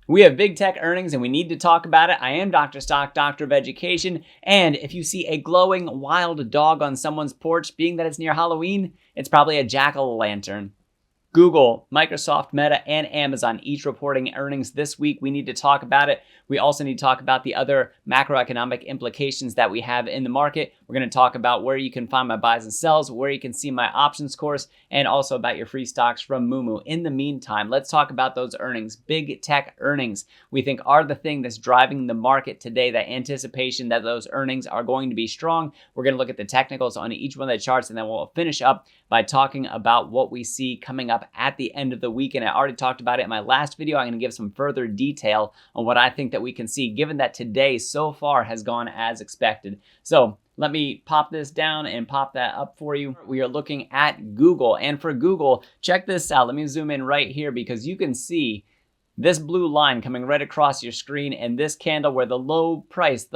We have big tech earnings and we need to talk about it. I am Dr. Stock, Doctor of Education. And if you see a glowing wild dog on someone's porch, being that it's near Halloween, it's probably a jack-o'-lantern. Google, Microsoft, Meta, and Amazon each reporting earnings this week. We need to talk about it. We also need to talk about the other macroeconomic implications that we have in the market. We're going to talk about where you can find my buys and sells, where you can see my options course, and also about your free stocks from Moomoo. In the meantime, let's talk about those earnings. Big tech earnings, we think, are the thing that's driving the market today, that anticipation that those earnings are going to be strong. We're going to look at the technicals on each one of the charts, and then we'll finish up by talking about what we see coming up at the end of the week. And I already talked about it in my last video. I'm going to give some further detail on what I think that we can see, given that today so far has gone as expected. So let me pop this down and pop that up for you. We are looking at Google. And for Google, check this out. Let me zoom in right here because you can see this blue line coming right across your screen, and this candle where the low price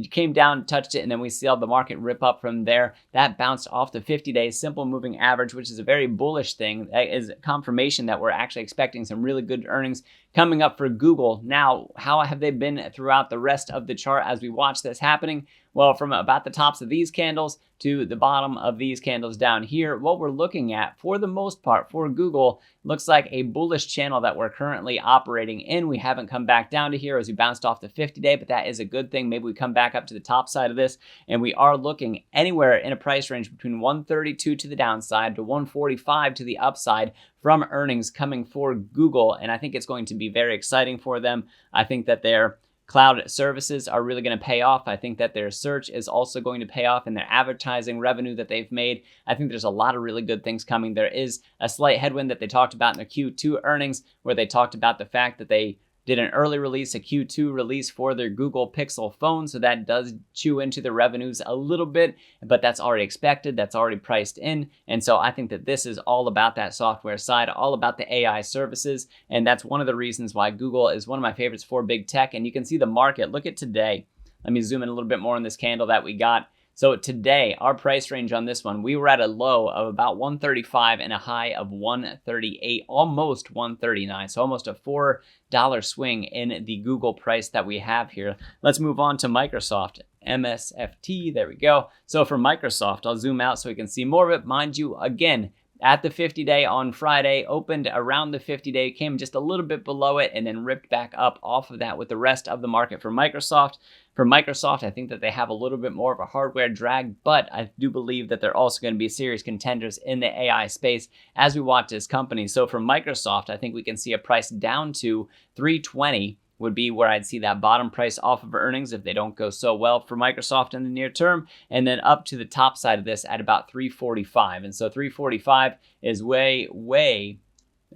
came down, touched it, and then we saw the market rip up from there. That bounced off the 50-day simple moving average, which is a very bullish thing. That is confirmation that we're actually expecting some really good earnings coming up for Google. Now, how have they been throughout the rest of the chart as we watch this happening? Well, from about the tops of these candles to the bottom of these candles down here, what we're looking at, for the most part, for Google, looks like a bullish channel that we're currently operating in. We haven't come back down to here as we bounced off the 50-day, but that is a good thing. Maybe we come back up to the top side of this, and we are looking anywhere in a price range between 132 to the downside to 145 to the upside from earnings coming for Google, and I think it's going to be very exciting for them. I think that their cloud services are really going to pay off. I think that their search is also going to pay off in their advertising revenue that they've made. I think there's a lot of really good things coming. There is a slight headwind that they talked about in their Q2 earnings, where they talked about the fact that they did an early release, a Q2 release for their Google Pixel phone. So that does chew into the revenues a little bit, but that's already expected. That's already priced in. And so I think that this is all about that software side, all about the AI services. And that's one of the reasons why Google is one of my favorites for big tech. And you can see the market. Look at today. Let me zoom in a little bit more on this candle that we got. So today, our price range on this one, we were at a low of about 135 and a high of 138, almost 139. So almost a $4 swing in the Google price that we have here. Let's move on to Microsoft. MSFT, there we go. So for Microsoft, I'll zoom out so we can see more of it. Mind you, again, at the 50-day on Friday, opened around the 50-day, came just a little bit below it, and then ripped back up off of that with the rest of the market for Microsoft. For Microsoft, I think that they have a little bit more of a hardware drag, but I do believe that they're also going to be serious contenders in the AI space as we watch this company. So for Microsoft, I think we can see a price down to 320 would be where I'd see that bottom price off of earnings if they don't go so well for Microsoft in the near term, and then up to the top side of this at about 345. And so 345 is way,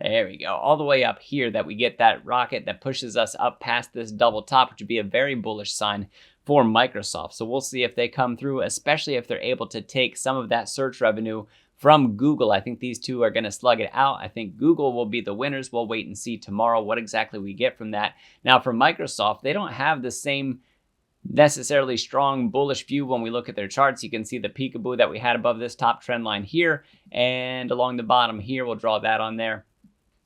there we go, all the way up here that we get that rocket that pushes us up past this double top, which would be a very bullish sign for Microsoft. So we'll see if they come through, especially if they're able to take some of that search revenue from Google. I think these two are going to slug it out. I think Google will be the winners. We'll wait and see tomorrow what exactly we get from that. Now for Microsoft, they don't have the same necessarily strong bullish view when we look at their charts. You can see the peekaboo that we had above this top trend line here, and along the bottom here, we'll draw that on there.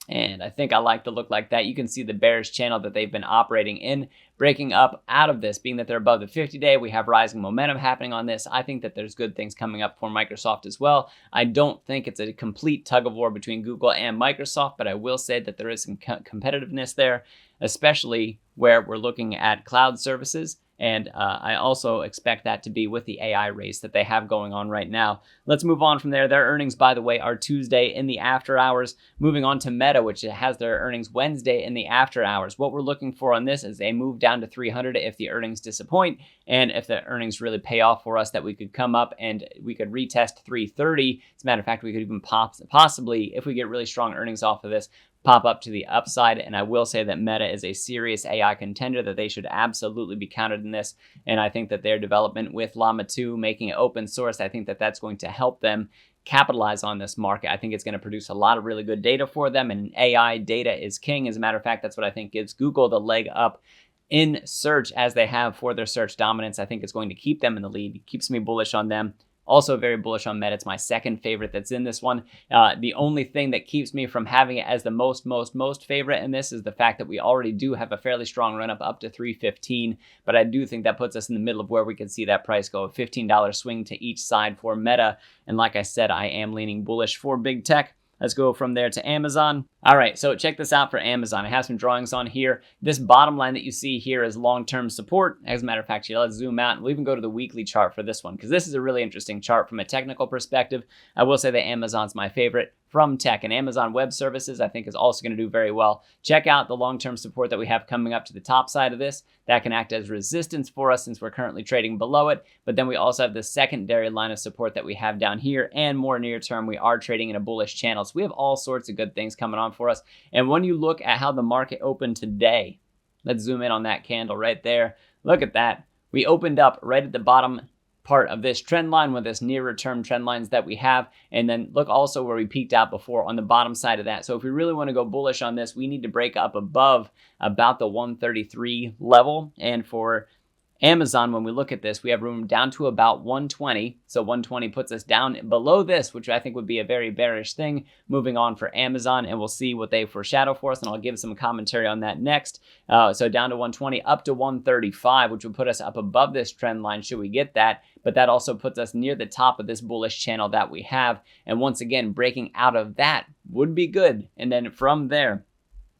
And I think I like the look like that. You can see the bearish channel that they've been operating in, breaking up out of this, being that they're above the 50-day. We have rising momentum happening on this. I think that there's good things coming up for Microsoft as well. I don't think it's a complete tug of war between Google and Microsoft, but I will say that there is some competitiveness there, especially where we're looking at cloud services. And I also expect that to be with the AI race that they have going on right now. Let's move on from there. Their earnings, by the way, are Tuesday in the after hours. Moving on to Meta, which has their earnings Wednesday in the after hours. What we're looking for on this is a move down to 300 if the earnings disappoint, and if the earnings really pay off for us, that we could come up and we could retest 330. As a matter of fact, we could even possibly, if we get really strong earnings off of this, pop up to the upside. And I will say that Meta is a serious AI contender, that they should absolutely be counted in this. And I think that their development with Llama 2, making it open source, I think that that's going to help them capitalize on this market. I think it's going to produce a lot of really good data for them, and AI data is king. As a matter of fact, that's what I think gives Google the leg up in search as they have for their search dominance. I think it's going to keep them in the lead. It keeps me bullish on them. Also very bullish on Meta. It's my second favorite that's in this one. The only thing that keeps me from having it as the most favorite in this is the fact that we already do have a fairly strong run up to 315, but I do think that puts us in the middle of where we can see that price go. A $15 swing to each side for Meta. And like I said, I am leaning bullish for big tech. Let's go from there to Amazon. All right, so check this out for Amazon. I have some drawings on here. This bottom line that you see here is long-term support. As a matter of fact, here, let's zoom out. We'll even go to the weekly chart for this one because this is a really interesting chart from a technical perspective. I will say that Amazon's my favorite from tech, and Amazon Web Services I think is also going to do very well. Check out the long-term support that we have coming up to the top side of this. That can act as resistance for us since we're currently trading below it. But then we also have the secondary line of support that we have down here, and more near term, we are trading in a bullish channel. So we have all sorts of good things coming on for us. And when you look at how the market opened today, let's zoom in on that candle right there. Look at that. We opened up right at the bottom part of this trend line with this nearer term trend lines that we have. And then look also where we peaked out before on the bottom side of that. So if we really want to go bullish on this, we need to break up above about the 133 level. And for Amazon, when we look at this, we have room down to about 120. So 120 puts us down below this, which I think would be a very bearish thing. Moving on for Amazon, and we'll see what they foreshadow for us, and I'll give some commentary on that next. So down to 120, up to 135, which would put us up above this trend line should we get that. But that also puts us near the top of this bullish channel that we have. And once again, breaking out of that would be good. And then from there,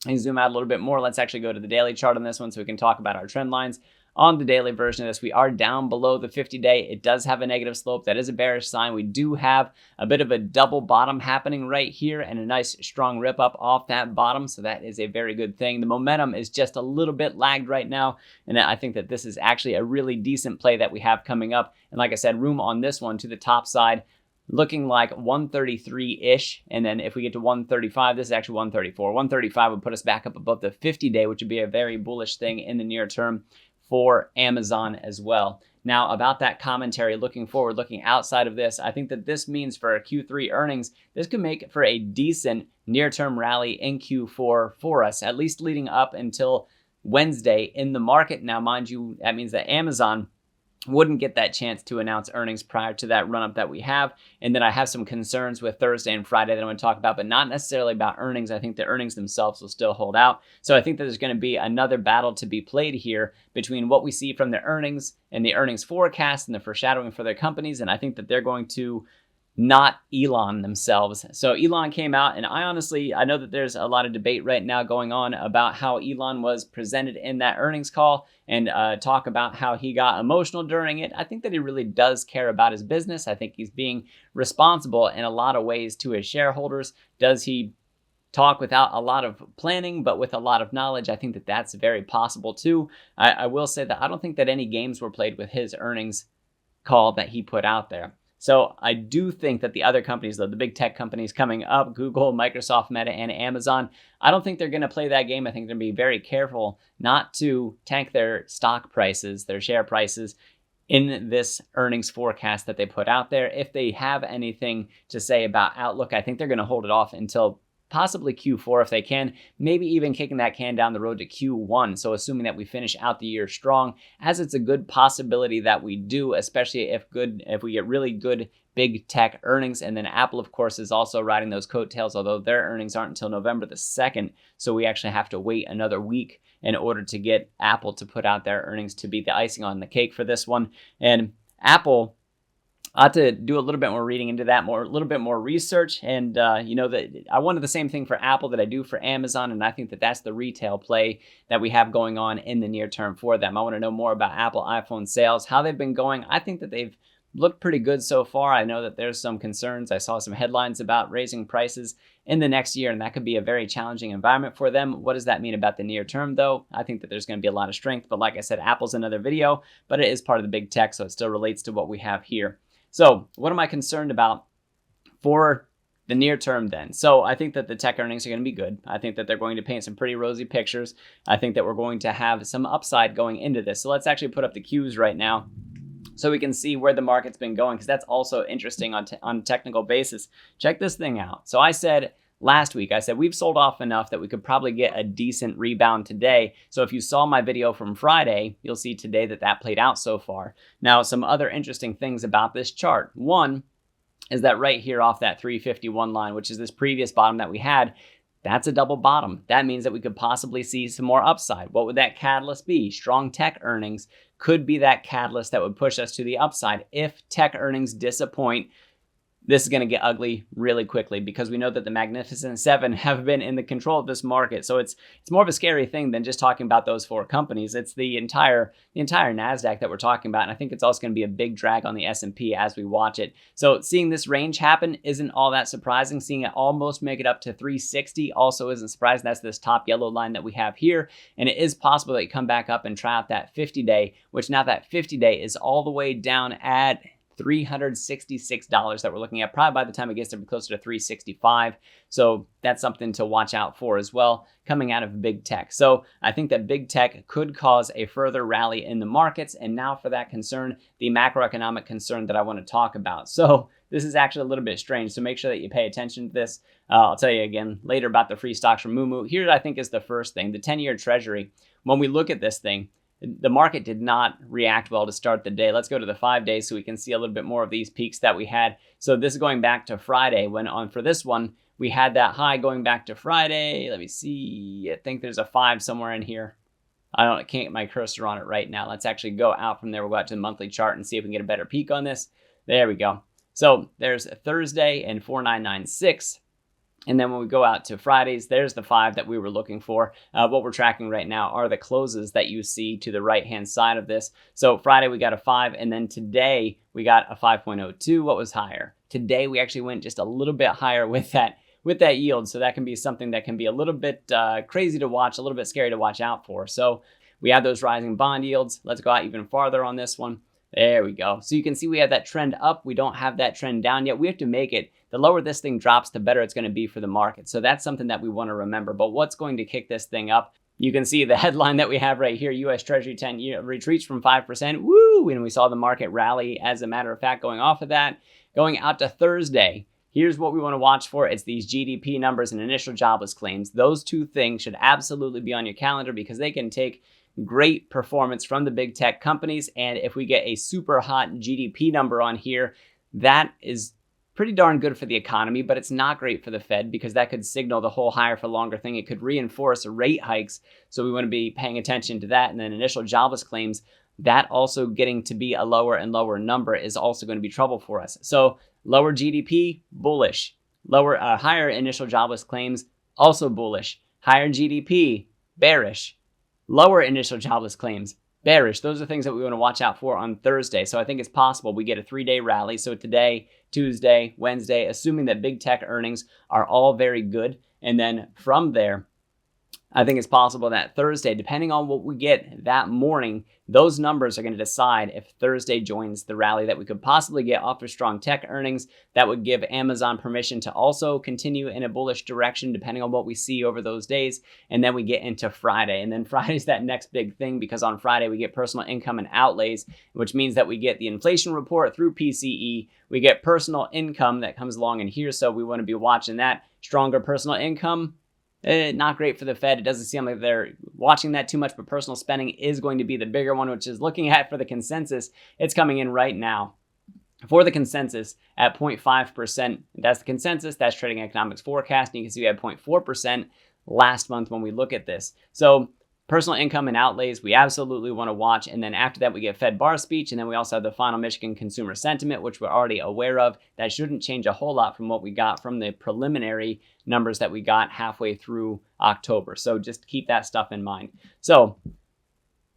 and zoom out a little bit more, let's actually go to the daily chart on this one so we can talk about our trend lines. On the daily version of this, we are down below the 50-day. It does have a negative slope. That is a bearish sign. We do have a bit of a double bottom happening right here and a nice strong rip up off that bottom. So that is a very good thing. The momentum is just a little bit lagged right now. And I think that this is actually a really decent play that we have coming up. And like I said, room on this one to the top side, looking like 133-ish. And then if we get to 135, this is actually 134. 135 would put us back up above the 50-day, which would be a very bullish thing in the near term for Amazon as well. Now, about that commentary looking forward, looking outside of this, I think that this means for Q3 earnings, this could make for a decent near-term rally in Q4 for us, at least leading up until Wednesday in the market. Now, mind you, that means that Amazon wouldn't get that chance to announce earnings prior to that run-up that we have. And then I have some concerns with Thursday and Friday that I want to talk about, but not necessarily about earnings. I think the earnings themselves will still hold out. So I think that there's going to be another battle to be played here between what we see from the earnings and the earnings forecast and the foreshadowing for their companies. And I think that they're going to not Elon themselves. So Elon came out, and I know that there's a lot of debate right now going on about how Elon was presented in that earnings call and talk about how he got emotional during it. I think that he really does care about his business. I think he's being responsible in a lot of ways to his shareholders. Does he talk without a lot of planning, but with a lot of knowledge? I think that that's very possible too. I will say that I don't think that any games were played with his earnings call that he put out there. So I do think that the other companies, though, the big tech companies coming up, Google, Microsoft, Meta, and Amazon, I don't think they're going to play that game. I think they're going to be very careful not to tank their stock prices, their share prices, in this earnings forecast that they put out there. If they have anything to say about outlook, I think they're going to hold it off until possibly Q4 if they can, maybe even kicking that can down the road to Q1. So assuming that we finish out the year strong, as it's a good possibility that we do, especially if we get really good big tech earnings. And then Apple, of course, is also riding those coattails, although their earnings aren't until November the 2nd. So we actually have to wait another week in order to get Apple to put out their earnings to be the icing on the cake for this one. And Apple, I had to do a little bit more reading into that, a little bit more research. And, that I wanted the same thing for Apple that I do for Amazon. And I think that that's the retail play that we have going on in the near term for them. I want to know more about Apple iPhone sales, how they've been going. I think that they've looked pretty good so far. I know that there's some concerns. I saw some headlines about raising prices in the next year, and that could be a very challenging environment for them. What does that mean about the near term, though? I think that there's going to be a lot of strength. But like I said, Apple's another video, but it is part of the big tech, so it still relates to what we have here. So what am I concerned about for the near term then? So I think that the tech earnings are going to be good. I think that they're going to paint some pretty rosy pictures. I think that we're going to have some upside going into this. So let's actually put up the Qs right now so we can see where the market's been going, because that's also interesting on a technical basis. Check this thing out. So I said last week. I said we've sold off enough that we could probably get a decent rebound today. So if you saw my video from Friday, you'll see today that played out so far. Now, some other interesting things about this chart. One is that right here off that 351 line, which is this previous bottom that we had, that's a double bottom. That means that we could possibly see some more upside. What would that catalyst be? Strong tech earnings could be that catalyst that would push us to the upside. If tech earnings disappoint, this is going to get ugly really quickly because we know that the Magnificent Seven have been in the control of this market. So it's more of a scary thing than just talking about those 4 companies. It's the entire NASDAQ that we're talking about. And I think it's also going to be a big drag on the S&P as we watch it. So seeing this range happen isn't all that surprising. Seeing it almost make it up to 360 also isn't surprising. That's this top yellow line that we have here. And it is possible that you come back up and try out that 50-day, which now that 50-day is all the way down at $366 that we're looking at. Probably by the time it gets to be closer to 365. So that's something to watch out for as well, coming out of big tech. So I think that big tech could cause a further rally in the markets. And now for that concern, the macroeconomic concern that I want to talk about. So this is actually a little bit strange. So make sure that you pay attention to this. I'll tell you again later about the free stocks from Moo. Here I think is the first thing, the 10-year treasury. When we look at this thing, the market did not react well to start the day. Let's go to the 5 days so we can see a little bit more of these peaks that we had. So this is going back to Friday when for this one, we had that high going back to Friday. Let me see. I think there's a 5 somewhere in here. I can't get my cursor on it right now. Let's actually go out from there. We'll go out to the monthly chart and see if we can get a better peek on this. There we go. So there's a Thursday and 4996. And then when we go out to Fridays, there's the 5 that we were looking for. What we're tracking right now are the closes that you see to the right-hand side of this. So Friday, we got a 5. And then today, we got a 5.02. What was higher? Today, we actually went just a little bit higher with that yield. So that can be something that can be a little bit crazy to watch, a little bit scary to watch out for. So we have those rising bond yields. Let's go out even farther on this one. There we go. So you can see we have that trend up. We don't have that trend down yet. We have to make it. The lower this thing drops, the better it's going to be for the market. So that's something that we want to remember. But what's going to kick this thing up? You can see the headline that we have right here, U.S. Treasury 10-year retreats from 5%. Woo! And we saw the market rally, as a matter of fact, going off of that. Going out to Thursday, here's what we want to watch for. It's these GDP numbers and initial jobless claims. Those 2 things should absolutely be on your calendar because they can take great performance from the big tech companies. And if we get a super hot GDP number on here, that is pretty darn good for the economy, but it's not great for the Fed because that could signal the whole higher for longer thing. It could reinforce rate hikes. So we want to be paying attention to that. And then initial jobless claims, that also getting to be a lower and lower number is also going to be trouble for us. So lower GDP, bullish. Higher initial jobless claims, also bullish. Higher GDP, bearish. Lower initial jobless claims, bearish. Those are things that we want to watch out for on Thursday. So I think it's possible we get a 3-day rally. So today, Tuesday, Wednesday, assuming that big tech earnings are all very good. And then from there, I think it's possible that Thursday, depending on what we get that morning, those numbers are going to decide if Thursday joins the rally that we could possibly get off of strong tech earnings. That would give Amazon permission to also continue in a bullish direction, depending on what we see over those days. And then we get into Friday. And then Friday's that next big thing because on Friday we get personal income and outlays, which means that we get the inflation report through PCE. We get personal income that comes along in here. So we want to be watching that. Stronger personal income. Not great for the Fed. It doesn't seem like they're watching that too much, but personal spending is going to be the bigger one, which is looking at for the consensus. It's coming in right now for the consensus at 0.5%. That's the consensus. That's Trading Economics forecast. And you can see we had 0.4% last month when we look at this. So personal income and outlays, we absolutely want to watch. And then after that, we get Fed bar speech. And then we also have the final Michigan consumer sentiment, which we're already aware of. That shouldn't change a whole lot from what we got from the preliminary numbers that we got halfway through October. So just keep that stuff in mind. So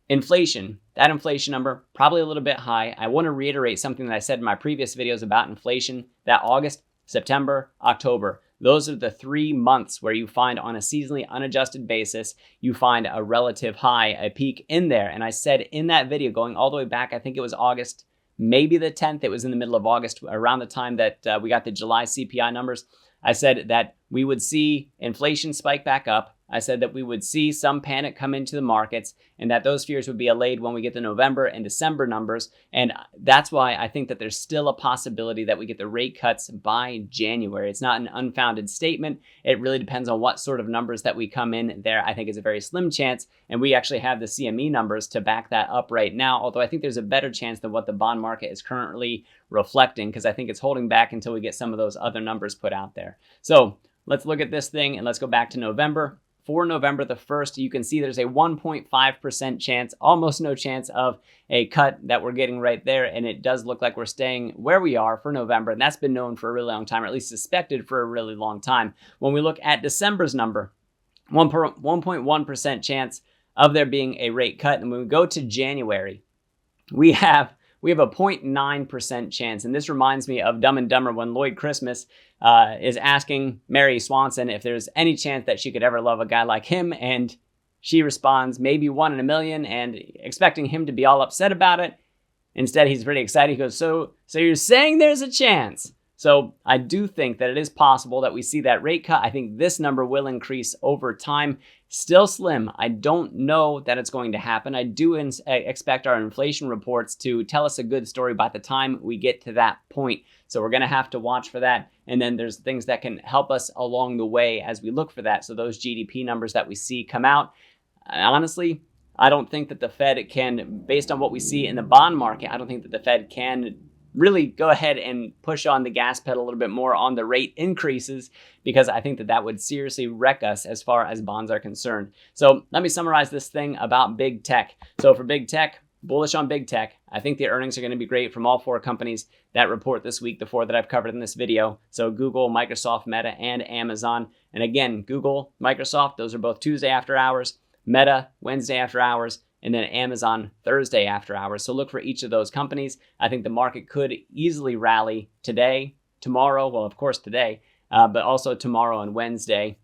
inflation, that inflation number, probably a little bit high. I want to reiterate something that I said in my previous videos about inflation, that August, September, October, those are the 3 months where you find on a seasonally unadjusted basis, you find a relative high, a peak in there. And I said in that video going all the way back, I think it was August, maybe the 10th, it was in the middle of August, around the time that we got the July CPI numbers. I said that we would see inflation spike back up. I said that we would see some panic come into the markets and that those fears would be allayed when we get the November and December numbers. And that's why I think that there's still a possibility that we get the rate cuts by January. It's not an unfounded statement. It really depends on what sort of numbers that we come in there. I think it's a very slim chance. And we actually have the CME numbers to back that up right now. Although I think there's a better chance than what the bond market is currently reflecting, because I think it's holding back until we get some of those other numbers put out there. So let's look at this thing and let's go back to November. For November the 1st, you can see there's a 1.5% chance, almost no chance of a cut that we're getting right there. And it does look like we're staying where we are for November. And that's been known for a really long time, or at least suspected for a really long time. When we look at December's number, 1.1% chance of there being a rate cut. And when we go to January, we have a 0.9% chance. And this reminds me of Dumb and Dumber when Lloyd Christmas is asking Mary Swanson if there's any chance that she could ever love a guy like him. And she responds, maybe 1 in a million, and expecting him to be all upset about it. Instead, he's pretty excited. He goes, so you're saying there's a chance? So I do think that it is possible that we see that rate cut. I think this number will increase over time. Still slim. I don't know that it's going to happen. I do expect our inflation reports to tell us a good story by the time we get to that point. So we're going to have to watch for that. And then there's things that can help us along the way as we look for that. So those GDP numbers that we see come out, honestly, I don't think that the Fed can, based on what we see in the bond market, I don't think that the Fed can really go ahead and push on the gas pedal a little bit more on the rate increases, because I think that that would seriously wreck us as far as bonds are concerned. So let me summarize this thing about big tech. So for big tech, bullish on big tech. I think the earnings are going to be great from all 4 companies that report this week, the 4 that I've covered in this video. So Google, Microsoft, Meta, and Amazon. And again, Google, Microsoft, those are both Tuesday after hours. Meta, Wednesday after hours. And then Amazon Thursday after hours. So look for each of those companies. I think the market could easily rally today, tomorrow, well, of course today, but also tomorrow and Wednesday,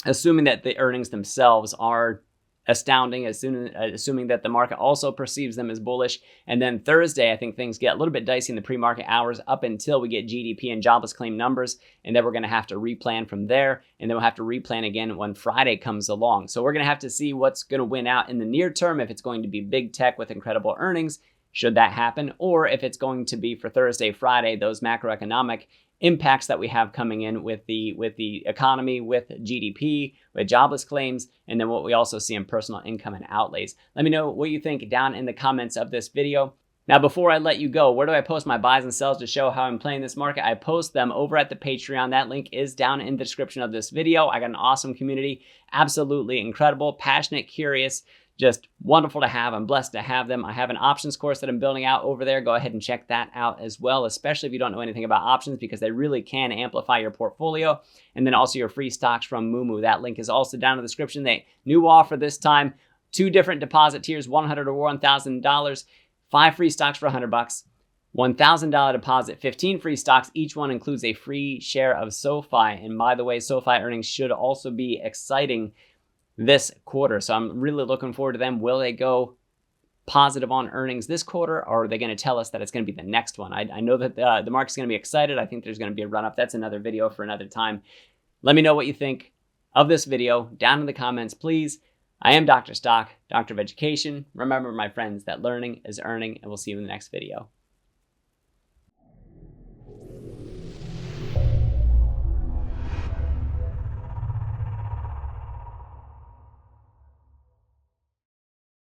assuming that the earnings themselves are astounding, assuming that the market also perceives them as bullish. And then Thursday, I think things get a little bit dicey in the pre-market hours up until we get GDP and jobless claim numbers. And then we're going to have to replan from there. And then we'll have to replan again when Friday comes along. So we're going to have to see what's going to win out in the near term, if it's going to be big tech with incredible earnings, should that happen, or if it's going to be for Thursday, Friday, those macroeconomic impacts that we have coming in with the economy, with GDP, with jobless claims, and then what we also see in personal income and outlays. Let me know what you think down in the comments of this video. Now, before I let you go, where do I post my buys and sells to show how I'm playing this market? I post them over at the Patreon. That link is down in the description of this video. I got an awesome community, absolutely incredible, passionate, curious, just wonderful to have. I'm blessed to have them. I have an options course that I'm building out over there. Go ahead and check that out as well, especially if you don't know anything about options, because they really can amplify your portfolio. And then also your free stocks from Moomoo. That link is also down in the description. They new offer this time, 2 different deposit tiers, $100 or $1,000, 5 free stocks for $100, $1,000 deposit, 15 free stocks. Each one includes a free share of SoFi. And by the way, SoFi earnings should also be exciting this quarter. So I'm really looking forward to them. Will they go positive on earnings this quarter, or are they going to tell us that it's going to be the next one? I know that the market's going to be excited. I think there's going to be a run up. That's another video for another time. Let me know what you think of this video down in the comments, please. I am Dr. Stock, Doctor of Education. Remember, my friends, that learning is earning, and we'll see you in the next video.